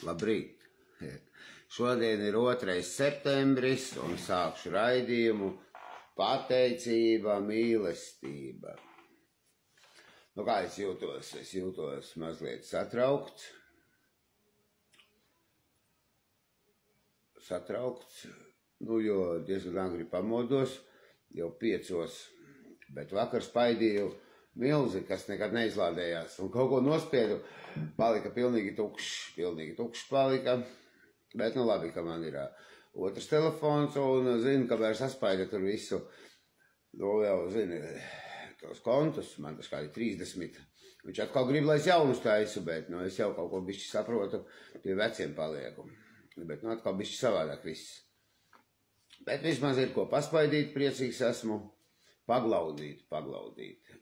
Labrīt! Šodien ir 2. septembris un sākšu raidījumu pateicība, mīlestība. Nu, kā es jūtos? Es jūtos mazliet satraukts. Jo diezgan agri pamodos, jau 5, bet vakar spaidīju milzi, kas nekad neizlādējās, un kaut ko nospiedu, palika pilnīgi tukšs palika, bet nu labi, ka man ir otrs telefons, un zinu, ka vairs saspaida tur visu, jau zinu, tos kontus, man tas kādi 30, viņš atkal grib, lai es jaunus taisu, bet es jau kaut ko bišķi saprotu, pie veciem palieku, bet atkal bišķi savādāk viss. Bet vismaz ir ko paspaidīt, priecīgs esmu. Paglaudīt,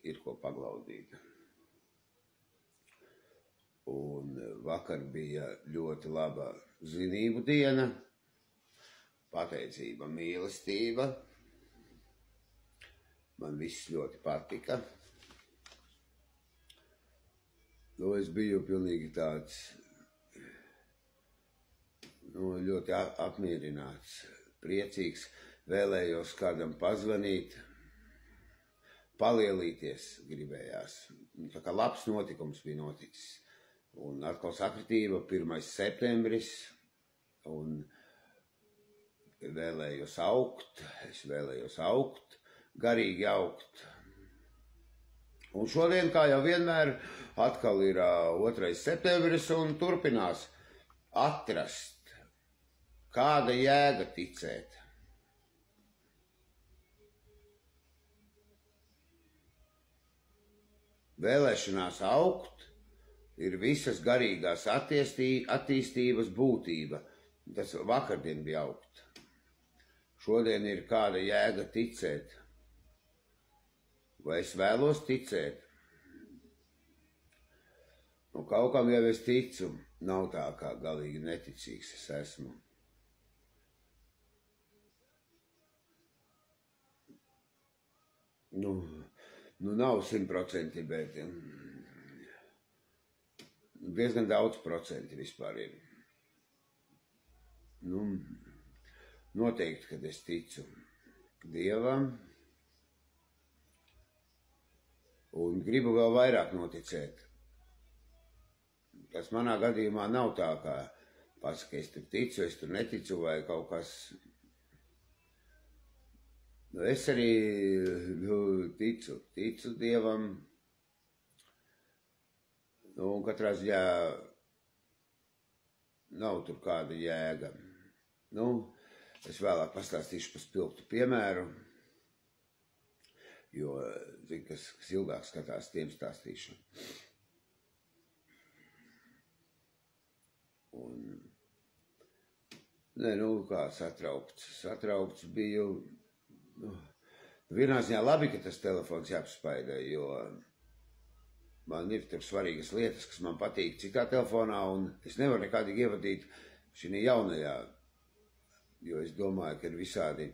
ir ko paglaudīt. Un vakar bija ļoti laba zinību diena, pateicība, mīlestība. Man viss ļoti patika. Es biju pilnīgi tāds, ļoti apmierināts, priecīgs, vēlējos kādam pazvanīt, palielīties gribējās. Tā kā labs notikums bija noticis. Un atkal sakritība, 1. septembris, un vēlējos augt, garīgi augt. Un šodien, kā jau vienmēr, atkal ir 2. septembris un turpinās atrast, kāda jēga ticēt. Vēlēšanās augt ir visas garīgās attīstības būtība. Tas vakardien bija augt. Šodien ir kāda jēga ticēt. Vai es vēlos ticēt? Kaut kam jau es ticu, nav tā kā galīgi neticīgs es esmu. Nav 100%, bet diezgan daudz procenti vispār ir. Noteikti, kad es ticu Dievam un gribu vēl vairāk noticēt. Tas manā gadījumā nav tā, kā pasaka, es tur ticu, es tur neticu vai kaut kas. Es arī ticu Dievam, un katrā ziņā nav tur kāda jēga. Es vēlāk pastāstīšu par spilgtu piemēru, jo, kas ilgāk skatās, tiem stāstīšu. Kā satraukts biju. Vienā ziņā labi, ka tas telefons jāapspaida, jo man ir tur svarīgas lietas, kas man patīk citā telefonā, un es nevaru nekādīgi ievadīt šī jaunajā, jo es domāju, ka ir visādi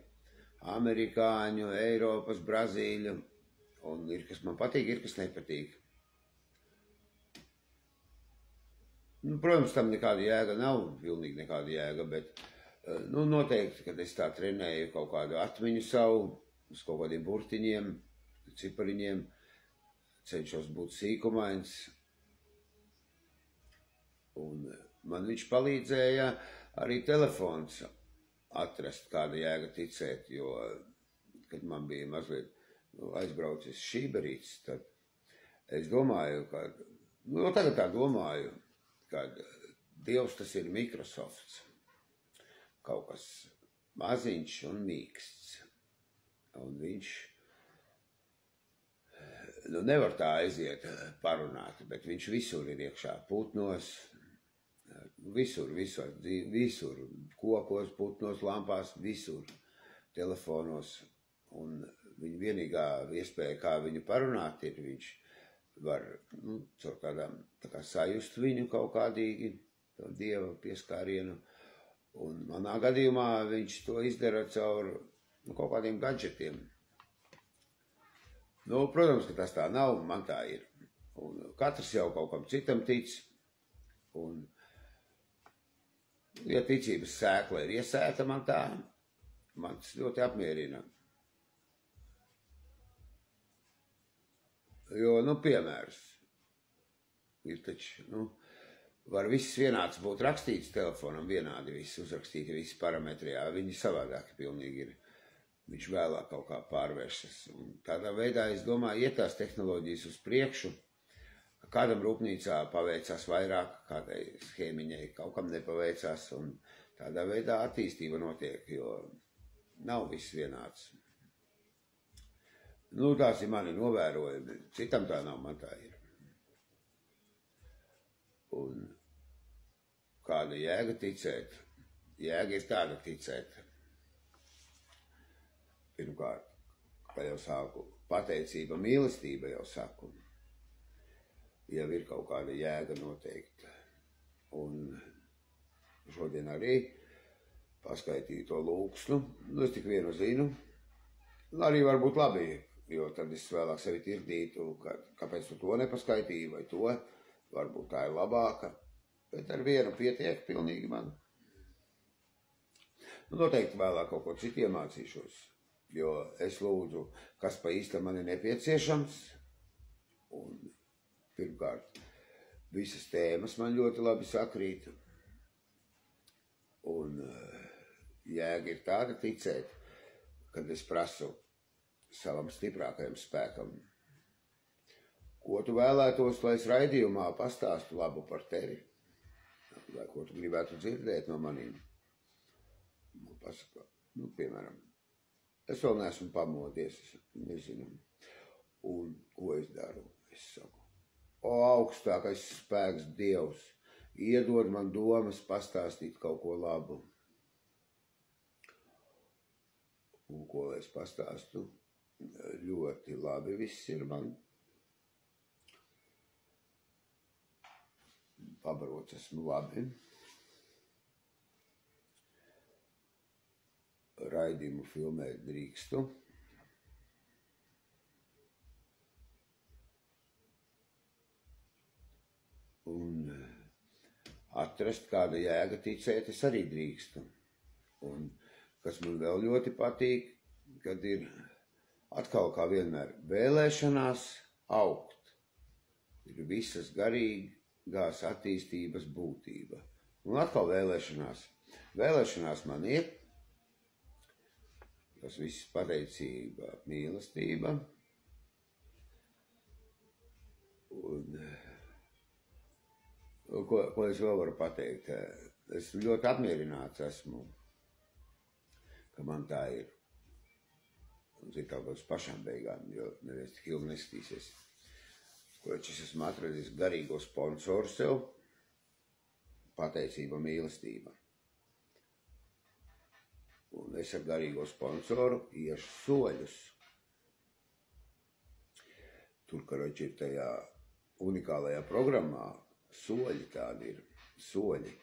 amerikāņu, Eiropas, Brazīļu, un ir, kas man patīk, ir, kas nepatīk. Protams, tam nekāda jēga nav, pilnīgi nekāda jēga, bet noteikti, kad es tā trenēju kaut kādu atmiņu savu, uz kaut kādiem burtiņiem, cipariņiem, cenšos būt sīkumains. Un man viņš palīdzēja arī telefons atrast, kāda jēga ticēt, jo, kad man bija mazliet aizbraucis šīberīts, tad es domāju, ka, tagad tā domāju, ka Dievs tas ir Microsofts. Kaut kas maziņš un mīksts. Un viņš nevar tā aiziet parunāt, bet viņš visur ir iekšā putnos, visur, kokos, putnos, lampās, visur, telefonos. Un viņa vienīgā iespēja, kā viņu parunāt, ir viņš var, caur kādām, tā kā sajust viņu kaut kādīgi, to Dieva pieskārienu. Un manā gadījumā viņš to izdara caur kaut kādiem gadžetiem. Protams, ka tas tā nav, man tā ir. Un katrs jau kaut kam citam tic. Un ja ticības sēkla ir iesēta, man tas ļoti apmierina. Jo, piemērs, ir taču, var viss vienāds būt rakstīts telefonam, vienādi viss uzrakstīti, visi parametri, jā, viņi savādāki pilnīgi ir. Viņš vēlāk kaut kā pārvēršas. Un tādā veidā, es domāju, iet tās tehnoloģijas uz priekšu, ka kādam rūpnīcā paveicās vairāk, kādai schēmiņai kaut kam nepaveicās, un tādā veidā attīstība notiek, jo nav viss vienāds. Tās ir mani novērojumi, citam tā nav, man tā ir. Un kāda jēga ticēt? Jēga ir tāda ticēt. Pirmkārt, kā jau sāku, pateicība, mīlestība jau saku. Jau ir kaut kāda jēga noteikta. Un šodien arī paskaitīju to lūksnu. Es tik vienu zinu. Arī varbūt labi, jo tad es vēlāk sevi tirdītu, kāpēc tu to nepaskaitīji vai to. Varbūt tā ir labāka. Bet ar vienu pietiek pilnīgi man. Noteikti vēlāk kaut ko citu iemācīšos. Jo es lūdzu, kas pa īstam man ir nepieciešams. Un pirmkārt, visas tēmas man ļoti labi sakrīt. Un jēga ir tāda ticēt, kad es prasu savam stiprākajam spēkam. Ko tu vēlētos, lai es raidījumā pastāstu labu par tevi? Vai ko tu gribētu dzirdēt no manīm? Pasaka, piemēram. Es vēl neesmu pamodies, nezinu. Un ko es daru? Es saku, augstākais spēks Dievs, iedod man domas pastāstīt kaut ko labu. Un ko es pastāstu? Ļoti labi viss ir man. Pabarots esmu labi. Raidījumu filmēt drīkstu. Un atrast kāda jēga ticēt es arī drīkstu. Un kas man vēl ļoti patīk, kad ir atkal kā vienmēr vēlēšanās augt. Ir visas garīgās attīstības būtība. Un atkal vēlēšanās. Vēlēšanās man ir. Tas viss pateicība, mīlestība. Un ko es vēl varu pateikt? Es ļoti apmierināts esmu, ka man tā ir. Un ir kaut kāds pašām beigām, jo neviens tik ilgi neskatīsies. Koč es esmu atradis garīgo sponsoru sev. Pateicība, mīlestība. Un es ar garīgo sponsoru iešu soļus. Tur, karoči, ir tajā unikālajā programmā, soļi tādi ir, soļi.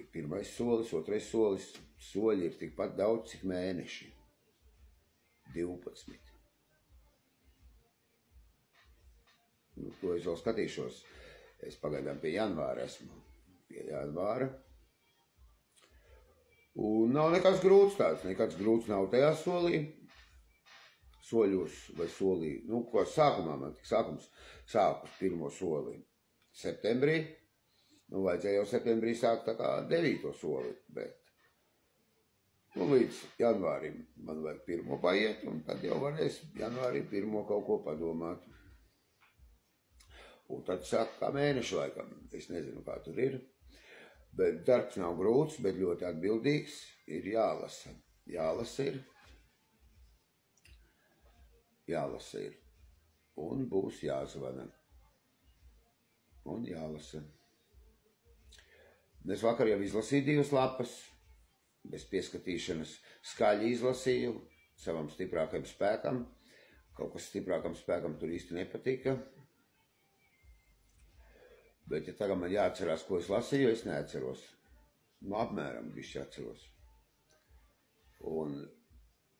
Ir pirmais solis, otrais solis, soļi ir tikpat daudz, cik mēneši. 12. To es vēl skatīšos. Es pagaidām pie janvāra esmu. Pie janvāra. Un nav nekas grūts tāds, nekas grūts nav tajā solī. Soļos vai solī, ko sākumā man tik sākus pirmo soli septembrī. Vajadzēja jau septembrī sākt tā kā 9. soli, bet līdz janvārim man vajag pirmo paiet, un tad jau varēs janvārī pirmo kaut ko padomāt. Un tad sāk kā mēnešu laikam, es nezinu, kā tur ir. Bet darbs nav grūts, bet ļoti atbildīgs, ir jālasa. Jālasa ir. Un būs jāzvana. Un jālasa. Es vakar jau izlasīju 2 lapas, bez pieskatīšanas skaļi izlasīju savam stiprākajam spēkam. Kaut kas stiprākam spēkam tur īsti nepatika. Bet, ja tagad man jāatcerās, ko es lasīju, es neatceros. Apmēram bišķi atceros. Un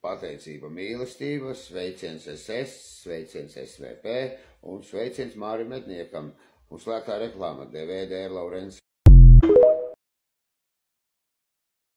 pateicība, mīlestība, sveiciens SS, sveiciens SVP un sveiciens Mārim Medniekam un slēgtā reklāma DVD Laurens.